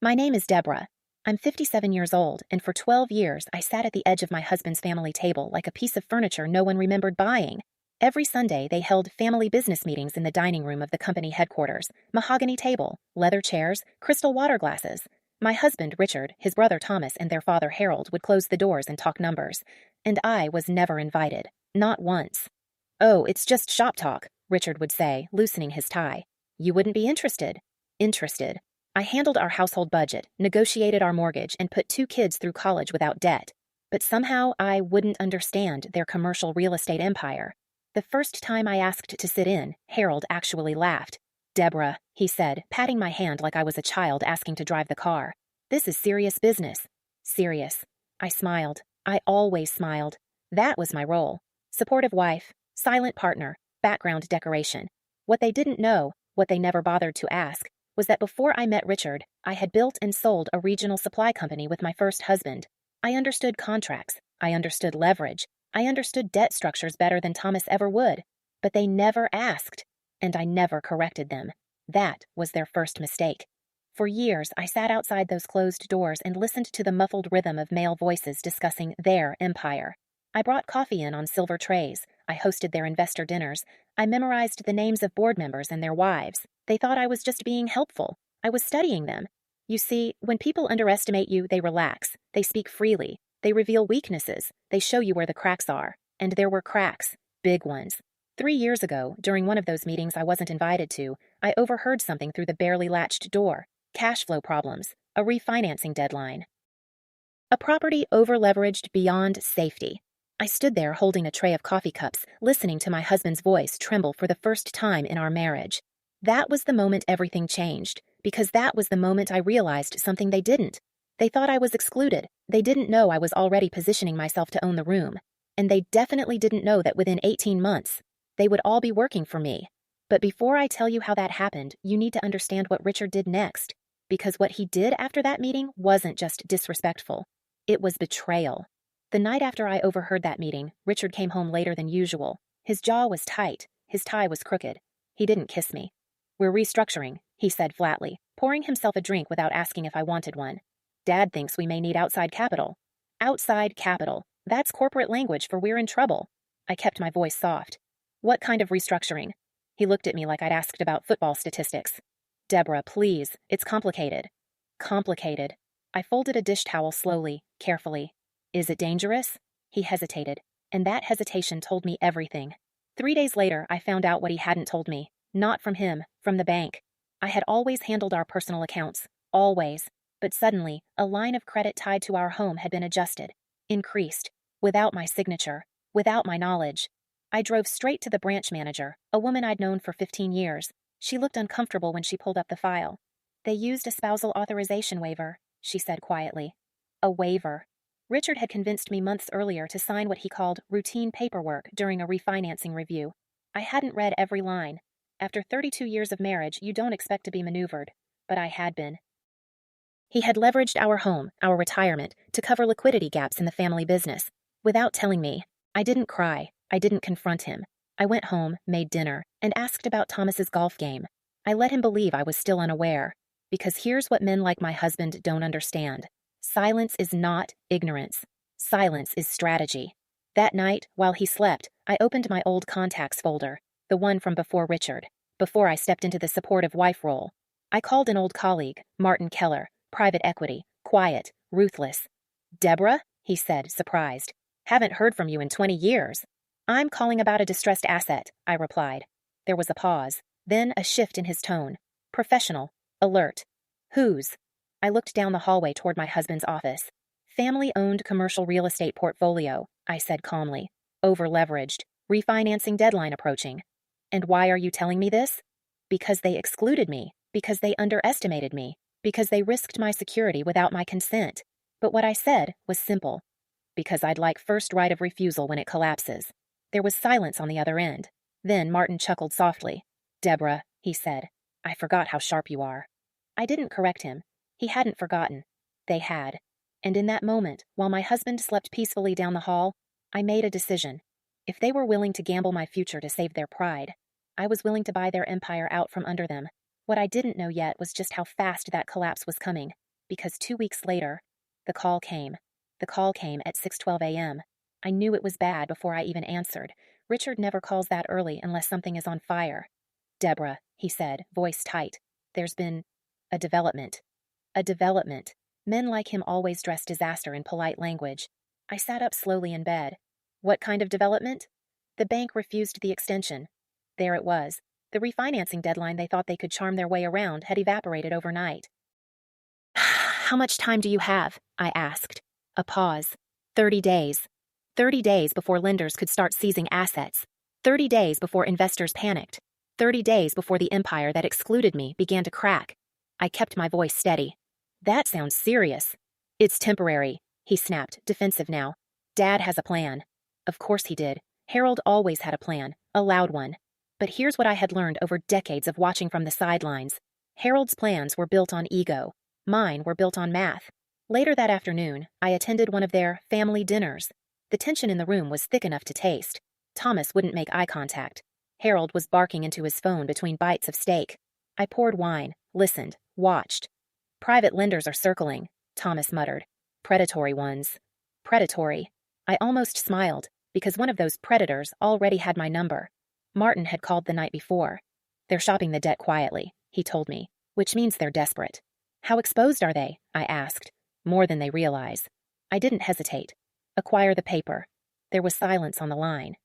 My name is Deborah. I'm 57 years old, and for 12 years I sat at the edge of my husband's family table like a piece of furniture no one remembered buying. Every Sunday, they held family business meetings in the dining room of the company headquarters, mahogany table, leather chairs, crystal water glasses. My husband, Richard, his brother Thomas, and their father Harold would close the doors and talk numbers. And I was never invited. Not once. "Oh, it's just shop talk," Richard would say, loosening his tie. "You wouldn't be interested." Interested. I handled our household budget, negotiated our mortgage, and put 2 kids through college without debt. But somehow I wouldn't understand their commercial real estate empire. The first time I asked to sit in, Harold actually laughed. "Deborah," he said, patting my hand like I was a child asking to drive the car. "This is serious business." Serious. I smiled. I always smiled. That was my role. Supportive wife, silent partner, background decoration. What they didn't know, what they never bothered to ask, was that before I met Richard, I had built and sold a regional supply company with my first husband. I understood contracts. I understood leverage. I understood debt structures better than Thomas ever would. But they never asked, and I never corrected them. That was their first mistake. For years, I sat outside those closed doors and listened to the muffled rhythm of male voices discussing their empire. I brought coffee in on silver trays. I hosted their investor dinners. I memorized the names of board members and their wives. They thought I was just being helpful. I was studying them. You see, when people underestimate you, they relax. They speak freely. They reveal weaknesses. They show you where the cracks are. And there were cracks. Big ones. 3 years ago, during one of those meetings I wasn't invited to, I overheard something through the barely latched door. Cash flow problems. A refinancing deadline. A property over-leveraged beyond safety. I stood there holding a tray of coffee cups, listening to my husband's voice tremble for the first time in our marriage. That was the moment everything changed, because that was the moment I realized something they didn't. They thought I was excluded. They didn't know I was already positioning myself to own the room. And they definitely didn't know that within 18 months, they would all be working for me. But before I tell you how that happened, you need to understand what Richard did next. Because what he did after that meeting wasn't just disrespectful. It was betrayal. The night after I overheard that meeting, Richard came home later than usual. His jaw was tight. His tie was crooked. He didn't kiss me. "We're restructuring," he said flatly, pouring himself a drink without asking if I wanted one. "Dad thinks we may need outside capital." Outside capital. That's corporate language for "we're in trouble." I kept my voice soft. "What kind of restructuring?" He looked at me like I'd asked about football statistics. "Deborah, please. It's complicated." Complicated. I folded a dish towel slowly, carefully. "Is it dangerous?" He hesitated, and that hesitation told me everything. 3 days later, I found out what he hadn't told me. Not from him, from the bank. I had always handled our personal accounts. Always. But suddenly, a line of credit tied to our home had been adjusted. Increased. Without my signature. Without my knowledge. I drove straight to the branch manager, a woman I'd known for 15 years. She looked uncomfortable when she pulled up the file. "They used a spousal authorization waiver," she said quietly. A waiver. Richard had convinced me months earlier to sign what he called routine paperwork during a refinancing review. I hadn't read every line. After 32 years of marriage, you don't expect to be maneuvered. But I had been. He had leveraged our home, our retirement, to cover liquidity gaps in the family business. Without telling me. I didn't cry. I didn't confront him. I went home, made dinner, and asked about Thomas's golf game. I let him believe I was still unaware. Because here's what men like my husband don't understand. Silence is not ignorance. Silence is strategy. That night, while he slept, I opened my old contacts folder, the one from before Richard, before I stepped into the supportive wife role. I called an old colleague, Martin Keller, private equity, quiet, ruthless. "Deborah?" he said, surprised. "Haven't heard from you in 20 years. "I'm calling about a distressed asset," I replied. There was a pause, then a shift in his tone. Professional, alert. "Whose?" I looked down the hallway toward my husband's office. "Family-owned commercial real estate portfolio," I said calmly. "Over-leveraged. Refinancing deadline approaching." "And why are you telling me this?" "Because they excluded me. Because they underestimated me. Because they risked my security without my consent." But what I said was simple. "Because I'd like first right of refusal when it collapses." There was silence on the other end. Then Martin chuckled softly. "Deborah," he said, "I forgot how sharp you are." I didn't correct him. He hadn't forgotten. They had. And in that moment, while my husband slept peacefully down the hall, I made a decision. If they were willing to gamble my future to save their pride, I was willing to buy their empire out from under them. What I didn't know yet was just how fast that collapse was coming. Because 2 weeks later, the call came. The call came at 6:12 a.m. I knew it was bad before I even answered. Richard never calls that early unless something is on fire. "Deborah," he said, voice tight. "There's been a development." A development. Men like him always dress disaster in polite language. I sat up slowly in bed. What kind of development? The bank refused the extension. There it was. The refinancing deadline they thought they could charm their way around had evaporated overnight. "How much time do you have?" I asked. A pause. 30 days. 30 days before lenders could start seizing assets. 30 days before investors panicked. 30 days before the empire that excluded me began to crack. I kept my voice steady. "That sounds serious." "It's temporary," he snapped, defensive now. "Dad has a plan." Of course he did. Harold always had a plan, a loud one. But here's what I had learned over decades of watching from the sidelines. Harold's plans were built on ego. Mine were built on math. Later that afternoon, I attended one of their family dinners. The tension in the room was thick enough to taste. Thomas wouldn't make eye contact. Harold was barking into his phone between bites of steak. I poured wine, listened, watched. "Private lenders are circling," Thomas muttered. "Predatory ones." Predatory. I almost smiled, because one of those predators already had my number. Martin had called the night before. "They're shopping the debt quietly," he told me, "which means they're desperate." "How exposed are they?" I asked. "More than they realize." I didn't hesitate. "Acquire the paper." There was silence on the line.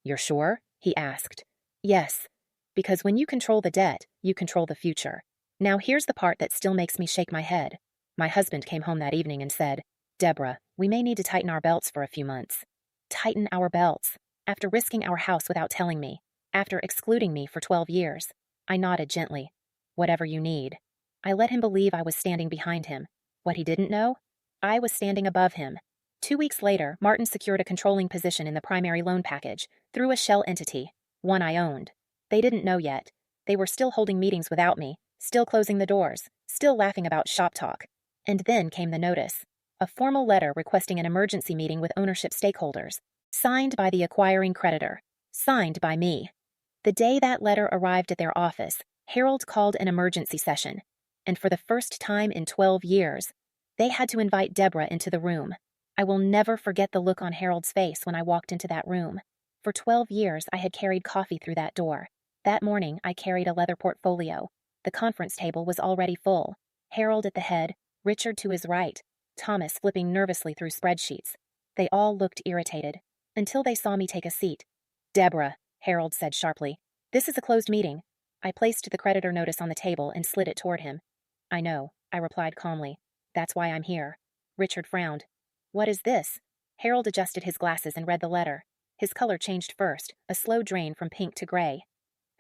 "You're sure?" he asked. "Yes. Because when you control the debt, you control the future." Now here's the part that still makes me shake my head. My husband came home that evening and said, "Deborah, we may need to tighten our belts for a few months." Tighten our belts. After risking our house without telling me. After excluding me for 12 years. I nodded gently. "Whatever you need." I let him believe I was standing behind him. What he didn't know? I was standing above him. 2 weeks later, Martin secured a controlling position in the primary loan package, through a shell entity, one I owned. They didn't know yet. They were still holding meetings without me, still closing the doors, still laughing about shop talk. And then came the notice. A formal letter requesting an emergency meeting with ownership stakeholders, signed by the acquiring creditor, signed by me. The day that letter arrived at their office, Harold called an emergency session. And for the first time in 12 years, they had to invite Deborah into the room. I will never forget the look on Harold's face when I walked into that room. For 12 years, I had carried coffee through that door. That morning, I carried a leather portfolio. The conference table was already full. Harold at the head, Richard to his right, Thomas flipping nervously through spreadsheets. They all looked irritated, until they saw me take a seat. "Deborah," Harold said sharply, "this is a closed meeting." I placed the creditor notice on the table and slid it toward him. "I know," I replied calmly. "That's why I'm here." Richard frowned. "What is this?" Harold adjusted his glasses and read the letter. His color changed first, a slow drain from pink to gray.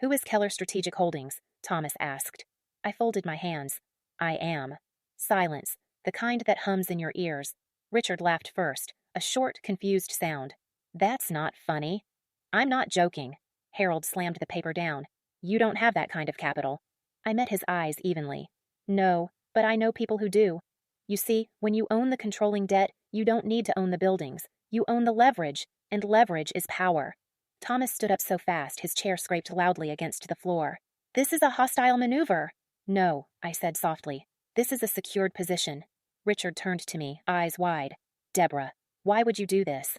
"Who is Keller Strategic Holdings?" Thomas asked. I folded my hands. "I am." Silence, the kind that hums in your ears. Richard laughed first, a short, confused sound. "That's not funny." "I'm not joking." Harold slammed the paper down. "You don't have that kind of capital." I met his eyes evenly. "No, but I know people who do. You see, when you own the controlling debt, you don't need to own the buildings. You own the leverage, and leverage is power." Thomas stood up so fast his chair scraped loudly against the floor. "This is a hostile maneuver." "No," I said softly. "This is a secured position." Richard turned to me, eyes wide. "Deborah, why would you do this?"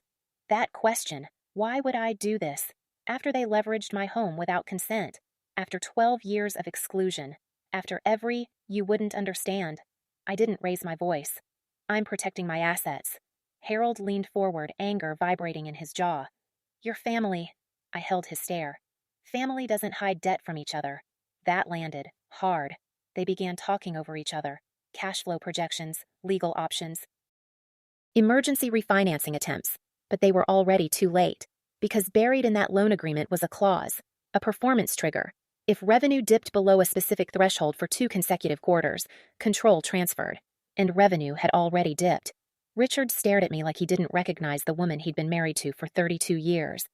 That question, why would I do this? After they leveraged my home without consent. After 12 years of exclusion. After every, you wouldn't understand. I didn't raise my voice. "I'm protecting my assets." Harold leaned forward, anger vibrating in his jaw. "Your family." I held his stare. "Family doesn't hide debt from each other." That landed, hard. They began talking over each other. Cash flow projections, legal options. Emergency refinancing attempts. But they were already too late. Because buried in that loan agreement was a clause. A performance trigger. If revenue dipped below a specific threshold for 2 consecutive quarters, control transferred. And revenue had already dipped. Richard stared at me like he didn't recognize the woman he'd been married to for 32 years.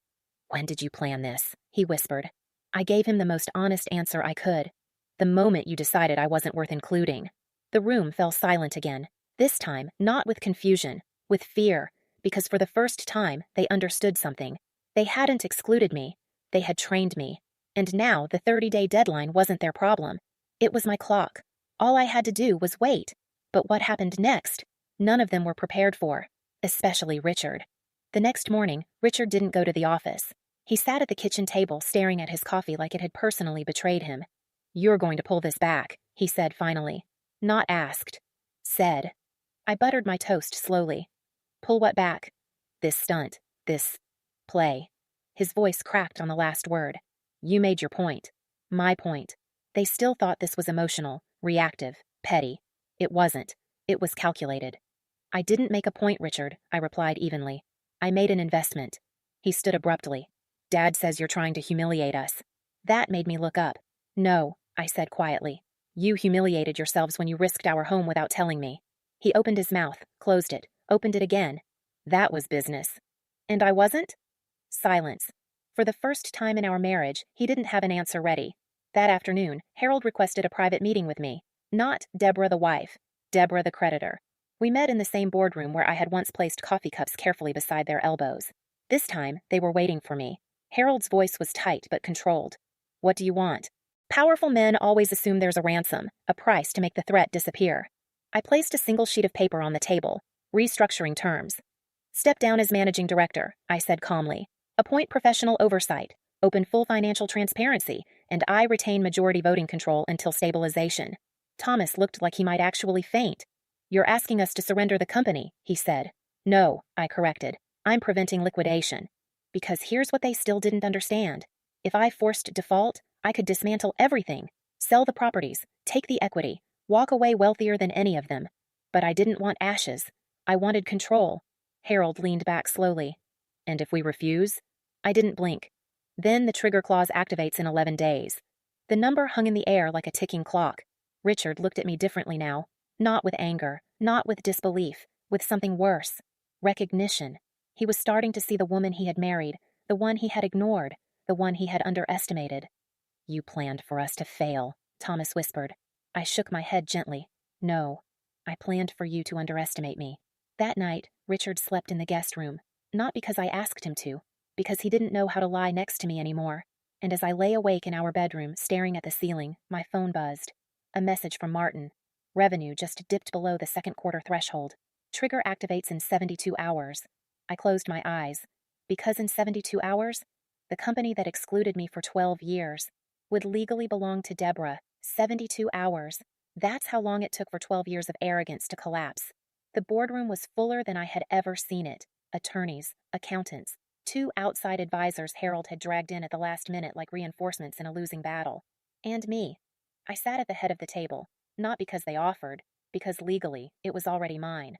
"When did you plan this?" he whispered. I gave him the most honest answer I could. "The moment you decided I wasn't worth including." The room fell silent again. This time, not with confusion, with fear, because for the first time, they understood something. They hadn't excluded me. They had trained me. And now the 30-day deadline wasn't their problem. It was my clock. All I had to do was wait. But what happened next? None of them were prepared for, especially Richard. The next morning, Richard didn't go to the office. He sat at the kitchen table staring at his coffee like it had personally betrayed him. "You're going to pull this back," he said finally. Not asked. Said. I buttered my toast slowly. "Pull what back?" "This stunt. This play." His voice cracked on the last word. "You made your point. My point. They still thought this was emotional, reactive, petty. It wasn't. It was calculated." "I didn't make a point, Richard," I replied evenly. "I made an investment." He stood abruptly. "Dad says you're trying to humiliate us." That made me look up. "No," I said quietly. "You humiliated yourselves when you risked our home without telling me." He opened his mouth, closed it, opened it again. "That was business." "And I wasn't?" Silence. For the first time in our marriage, he didn't have an answer ready. That afternoon, Harold requested a private meeting with me. Not Deborah the wife, Deborah the creditor. We met in the same boardroom where I had once placed coffee cups carefully beside their elbows. This time, they were waiting for me. Harold's voice was tight but controlled. "What do you want?" Powerful men always assume there's a ransom, a price to make the threat disappear. I placed a single sheet of paper on the table, restructuring terms. "Step down as managing director," I said calmly. "Appoint professional oversight, open full financial transparency, and I retain majority voting control until stabilization." Thomas looked like he might actually faint. "You're asking us to surrender the company," he said. "No," I corrected. "I'm preventing liquidation." Because here's what they still didn't understand. If I forced default, I could dismantle everything, sell the properties, take the equity, walk away wealthier than any of them. But I didn't want ashes. I wanted control. Harold leaned back slowly. "And if we refuse?" I didn't blink. "Then the trigger clause activates in 11 days. The number hung in the air like a ticking clock. Richard looked at me differently now. Not with anger, not with disbelief, with something worse. Recognition. He was starting to see the woman he had married, the one he had ignored, the one he had underestimated. "You planned for us to fail," Thomas whispered. I shook my head gently. "No, I planned for you to underestimate me." That night, Richard slept in the guest room, not because I asked him to, because he didn't know how to lie next to me anymore. And as I lay awake in our bedroom, staring at the ceiling, my phone buzzed. A message from Martin. Revenue just dipped below the second quarter threshold. Trigger activates in 72 hours. I closed my eyes. Because in 72 hours, the company that excluded me for 12 years would legally belong to Deborah. 72 hours. That's how long it took for 12 years of arrogance to collapse. The boardroom was fuller than I had ever seen it. Attorneys, accountants, 2 outside advisors Harold had dragged in at the last minute like reinforcements in a losing battle. And me. I sat at the head of the table, not because they offered, because legally, it was already mine.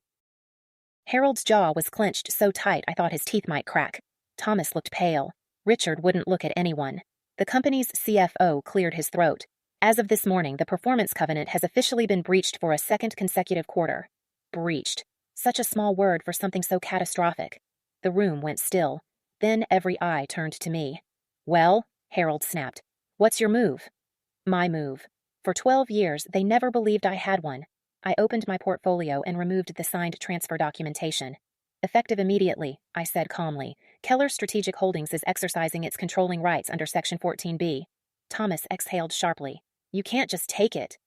Harold's jaw was clenched so tight I thought his teeth might crack. Thomas looked pale. Richard wouldn't look at anyone. The company's CFO cleared his throat. "As of this morning, the performance covenant has officially been breached for a second consecutive quarter." Breached. Such a small word for something so catastrophic. The room went still. Then every eye turned to me. "Well," Harold snapped, "what's your move?" My move. For 12 years, they never believed I had one. I opened my portfolio and removed the signed transfer documentation. "Effective immediately," I said calmly. "Keller Strategic Holdings is exercising its controlling rights under Section 14B. Thomas exhaled sharply. "You can't just take it."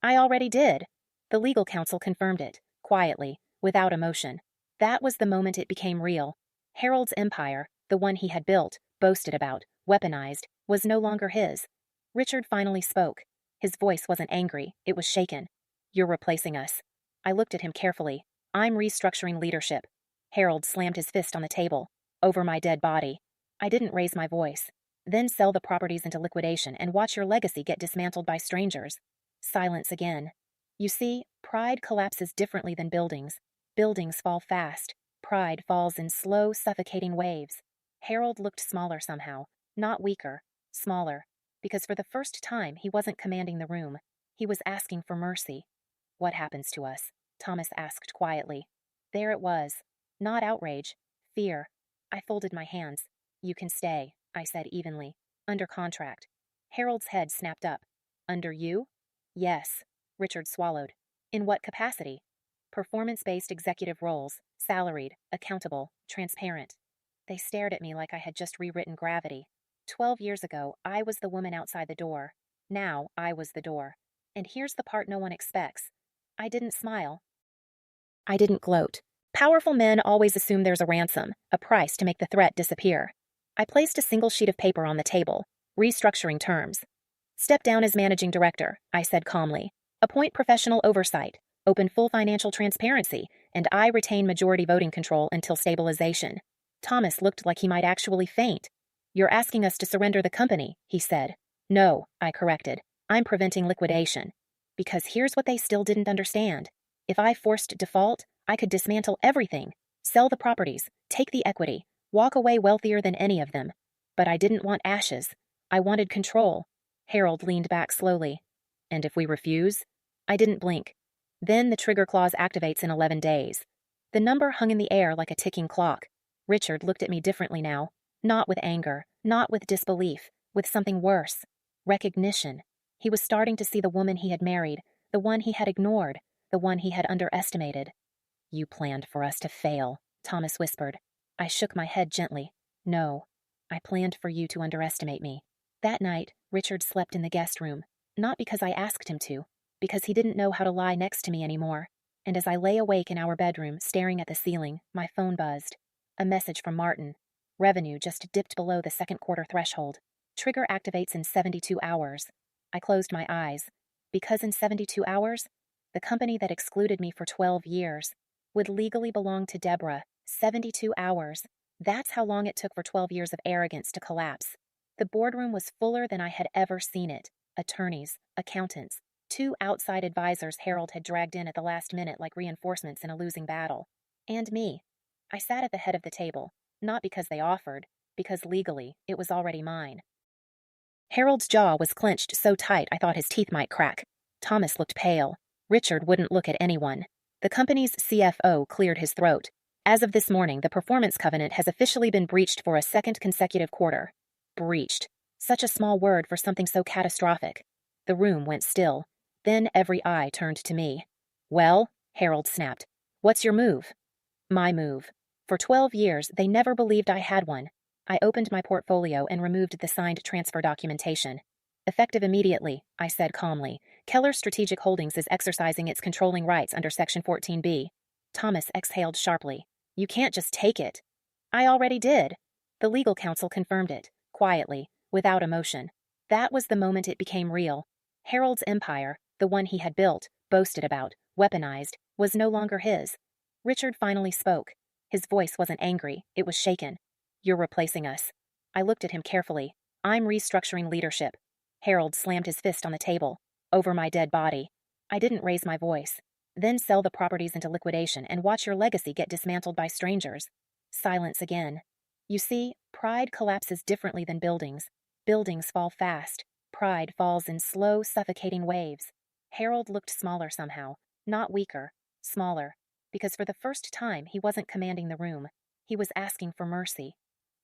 "I already did." The legal counsel confirmed it, quietly, without emotion. That was the moment it became real. Harold's empire, the one he had built, boasted about, weaponized, was no longer his. Richard finally spoke. His voice wasn't angry, it was shaken. "You're replacing us." I looked at him carefully. "I'm restructuring leadership." Harold slammed his fist on the table. "Over my dead body." I didn't raise my voice. "Then sell the properties into liquidation and watch your legacy get dismantled by strangers." Silence again. You see, pride collapses differently than buildings. Buildings fall fast. Pride falls in slow, suffocating waves. Harold looked smaller somehow, not weaker, smaller, because for the first time he wasn't commanding the room. He was asking for mercy. "What happens to us?" Thomas asked quietly. There it was. Not outrage. Fear. I folded my hands. "You can stay," I said evenly. "Under contract." Harold's head snapped up. "Under you?" "Yes." Richard swallowed. "In what capacity?" "Performance-based executive roles. Salaried, accountable, transparent." They stared at me like I had just rewritten gravity. 12 years ago, I was the woman outside the door. Now, I was the door. And here's the part no one expects. I didn't smile. I didn't gloat. Powerful men always assume there's a ransom, a price to make the threat disappear. I placed a single sheet of paper on the table, restructuring terms. Step down as managing director, I said calmly. Appoint professional oversight, open full financial transparency, and I retain majority voting control until stabilization. Thomas looked like he might actually faint. You're asking us to surrender the company, he said. No, I corrected. I'm preventing liquidation. Because here's what they still didn't understand. If I forced default, I could dismantle everything, sell the properties, take the equity, walk away wealthier than any of them. But I didn't want ashes. I wanted control. Harold leaned back slowly. And if we refuse? I didn't blink. Then the trigger clause activates in 11 days. The number hung in the air like a ticking clock. Richard looked at me differently now. Not with anger, not with disbelief, with something worse. Recognition. He was starting to see the woman he had married, the one he had ignored, the one he had underestimated. You planned for us to fail, Thomas whispered. I shook my head gently. No, I planned for you to underestimate me. That night, Richard slept in the guest room, not because I asked him to, because he didn't know how to lie next to me anymore. And as I lay awake in our bedroom, staring at the ceiling, my phone buzzed. A message from Martin. Revenue just dipped below the second quarter threshold. Trigger activates in 72 hours. I closed my eyes. Because in 72 hours, the company that excluded me for 12 years would legally belong to Deborah. 72 hours. That's how long it took for 12 years of arrogance to collapse. The boardroom was fuller than I had ever seen it. Attorneys, accountants, 2 outside advisors Harold had dragged in at the last minute like reinforcements in a losing battle. And me. I sat at the head of the table, not because they offered, because legally it was already mine. Harold's jaw was clenched so tight I thought his teeth might crack. Thomas looked pale. Richard wouldn't look at anyone. The company's CFO cleared his throat. As of this morning, the performance covenant has officially been breached for a second consecutive quarter. Breached. Such a small word for something so catastrophic. The room went still. Then every eye turned to me. Well, Harold snapped. What's your move? My move. For 12 years, they never believed I had one. I opened my portfolio and removed the signed transfer documentation. Effective immediately, I said calmly. Keller Strategic Holdings is exercising its controlling rights under Section 14B. Thomas exhaled sharply. You can't just take it. I already did. The legal counsel confirmed it, quietly, without emotion. That was the moment it became real. Harold's empire, the one he had built, boasted about, weaponized, was no longer his. Richard finally spoke. His voice wasn't angry, it was shaken. You're replacing us. I looked at him carefully. I'm restructuring leadership. Harold slammed his fist on the table. Over my dead body. I didn't raise my voice. Then sell the properties into liquidation and watch your legacy get dismantled by strangers. Silence again. You see, pride collapses differently than buildings. Buildings fall fast. Pride falls in slow, suffocating waves. Harold looked smaller somehow. Not weaker. Smaller. Because for the first time, he wasn't commanding the room. He was asking for mercy.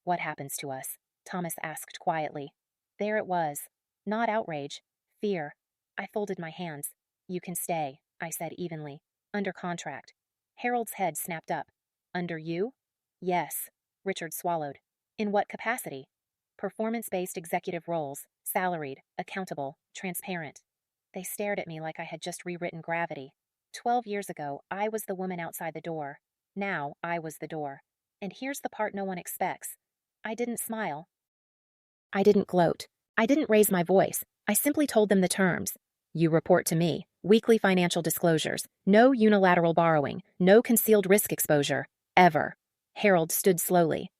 What happens to us? Thomas asked quietly. There it was. Not outrage. Fear. I folded my hands. You can stay, I said evenly. Under contract. Harold's head snapped up. Under you? Yes. Richard swallowed. In what capacity? Performance-based executive roles. Salaried. Accountable. Transparent. They stared at me like I had just rewritten gravity. 12 years ago, I was the woman outside the door. Now, I was the door. And here's the part no one expects. I didn't smile. I didn't gloat. I didn't raise my voice. I simply told them the terms. You report to me. Weekly financial disclosures. No unilateral borrowing. No concealed risk exposure. Ever. Harold stood slowly.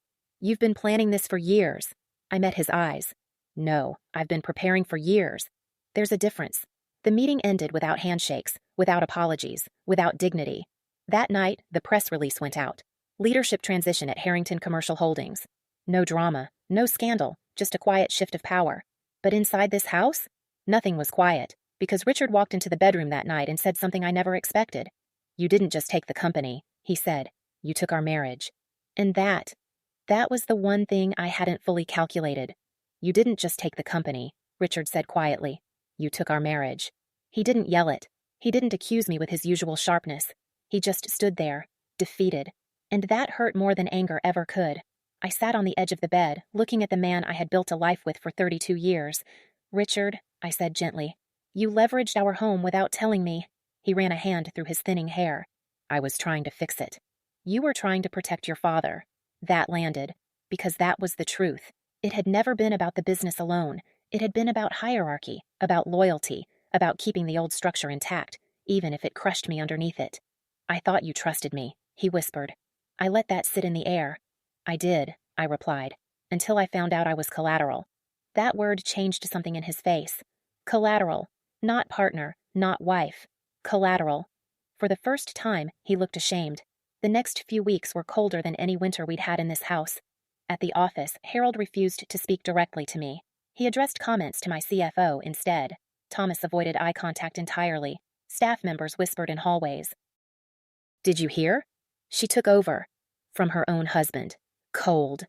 You've been planning this for years. I met his eyes. No, I've been preparing for years. There's a difference. The meeting ended without handshakes, without apologies, without dignity. That night, the press release went out. Leadership transition at Harrington Commercial Holdings. No drama, no scandal, just a quiet shift of power. But inside this house, nothing was quiet, because Richard walked into the bedroom that night and said something I never expected. You didn't just take the company, he said. You took our marriage. And that was the one thing I hadn't fully calculated. You didn't just take the company, Richard said quietly. You took our marriage. He didn't yell it. He didn't accuse me with his usual sharpness. He just stood there, defeated. And that hurt more than anger ever could. I sat on the edge of the bed, looking at the man I had built a life with for 32 years. Richard, I said gently, you leveraged our home without telling me. He ran a hand through his thinning hair. I was trying to fix it. You were trying to protect your father. That landed, because that was the truth. It had never been about the business alone. It had been about hierarchy, about loyalty, about keeping the old structure intact, even if it crushed me underneath it. I thought you trusted me, he whispered. I let that sit in the air. I did, I replied, until I found out I was collateral. That word changed something in his face. Collateral, not partner, not wife. Collateral. For the first time, he looked ashamed. The next few weeks were colder than any winter we'd had in this house. At the office, Harold refused to speak directly to me. He addressed comments to my CFO instead. Thomas avoided eye contact entirely. Staff members whispered in hallways. Did you hear? She took over. From her own husband. Cold.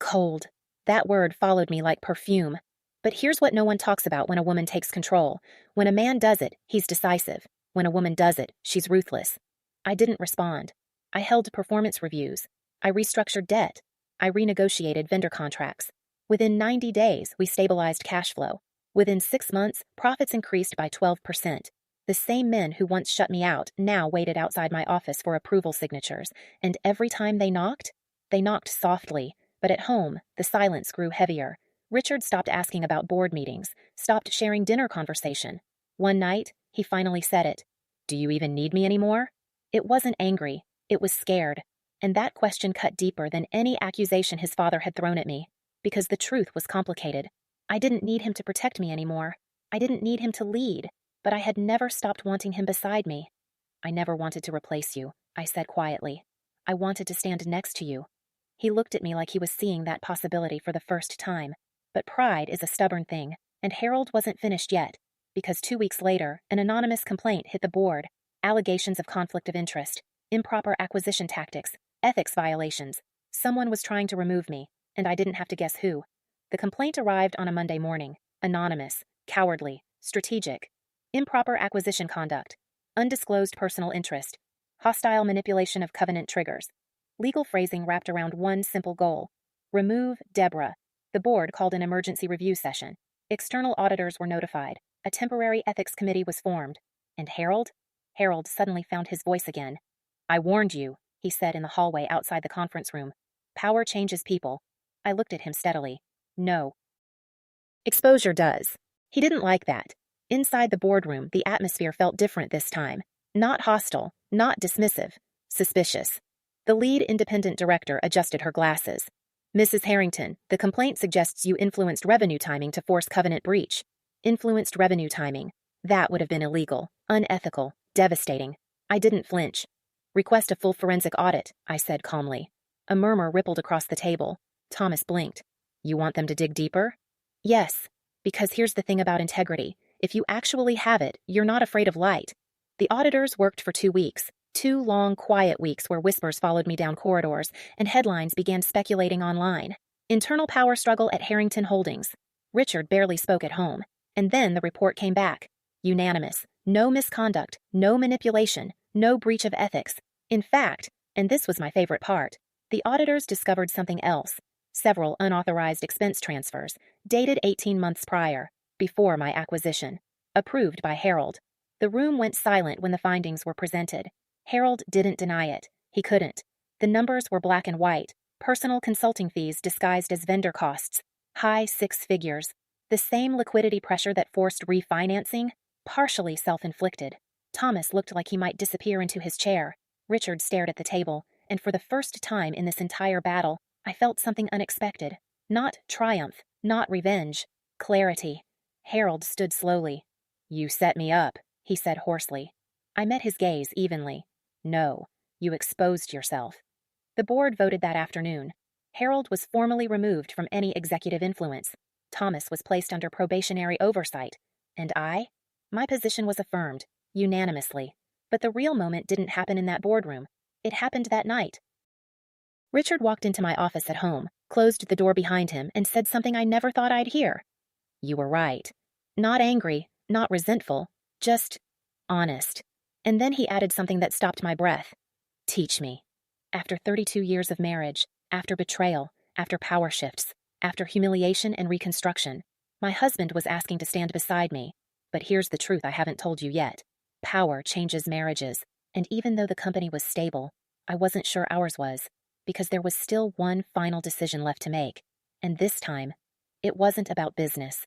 Cold. That word followed me like perfume. But here's what no one talks about when a woman takes control. When a man does it, he's decisive. When a woman does it, she's ruthless. I didn't respond. I held performance reviews. I restructured debt. I renegotiated vendor contracts. Within 90 days, we stabilized cash flow. Within 6 months, profits increased by 12%. The same men who once shut me out now waited outside my office for approval signatures, and every time they knocked softly, but at home, the silence grew heavier. Richard stopped asking about board meetings, stopped sharing dinner conversation. One night, he finally said it. Do you even need me anymore? It wasn't angry, it was scared. And that question cut deeper than any accusation his father had thrown at me, because the truth was complicated. I didn't need him to protect me anymore. I didn't need him to lead, but I had never stopped wanting him beside me. I never wanted to replace you, I said quietly. I wanted to stand next to you. He looked at me like he was seeing that possibility for the first time. But pride is a stubborn thing, and Harold wasn't finished yet, because 2 weeks later, an anonymous complaint hit the board. Allegations of conflict of interest, improper acquisition tactics, ethics violations. Someone was trying to remove me, and I didn't have to guess who. The complaint arrived on a Monday morning. Anonymous, cowardly, strategic. Improper acquisition conduct. Undisclosed personal interest. Hostile manipulation of covenant triggers. Legal phrasing wrapped around one simple goal. Remove Deborah. The board called an emergency review session. External auditors were notified. A temporary ethics committee was formed. And Harold? Harold suddenly found his voice again. I warned you, he said in the hallway outside the conference room. Power changes people. I looked at him steadily. No. Exposure does. He didn't like that. Inside the boardroom, the atmosphere felt different this time. Not hostile, not dismissive. Suspicious. The lead independent director adjusted her glasses. Mrs. Harrington, the complaint suggests you influenced revenue timing to force covenant breach. Influenced revenue timing. That would have been illegal, unethical, devastating. I didn't flinch. Request a full forensic audit, I said calmly. A murmur rippled across the table. Thomas blinked. You want them to dig deeper? Yes, because here's the thing about integrity. If you actually have it, you're not afraid of light. The auditors worked for 2 weeks. 2 long, quiet weeks where whispers followed me down corridors, and headlines began speculating online. Internal power struggle at Harrington Holdings. Richard barely spoke at home. And then the report came back. Unanimous. No misconduct, no manipulation, no breach of ethics. In fact, and this was my favorite part, the auditors discovered something else. Several unauthorized expense transfers, dated 18 months prior, before my acquisition. Approved by Harold. The room went silent when the findings were presented. Harold didn't deny it. He couldn't. The numbers were black and white. Personal consulting fees disguised as vendor costs. High 6 figures. The same liquidity pressure that forced refinancing, partially self-inflicted. Thomas looked like he might disappear into his chair. Richard stared at the table, and for the first time in this entire battle, I felt something unexpected. Not triumph, not revenge. Clarity. Harold stood slowly. You set me up, he said hoarsely. I met his gaze evenly. No, you exposed yourself. The board voted that afternoon. Harold was formally removed from any executive influence. Thomas was placed under probationary oversight. And I? My position was affirmed, unanimously. But the real moment didn't happen in that boardroom. It happened that night. Richard walked into my office at home, closed the door behind him, and said something I never thought I'd hear. You were right. Not angry, not resentful, just honest. And then he added something that stopped my breath. Teach me. After 32 years of marriage, after betrayal, after power shifts, after humiliation and reconstruction, my husband was asking to stand beside me. But here's the truth I haven't told you yet. Power changes marriages, and even though the company was stable, I wasn't sure ours was, because there was still one final decision left to make, and this time, it wasn't about business.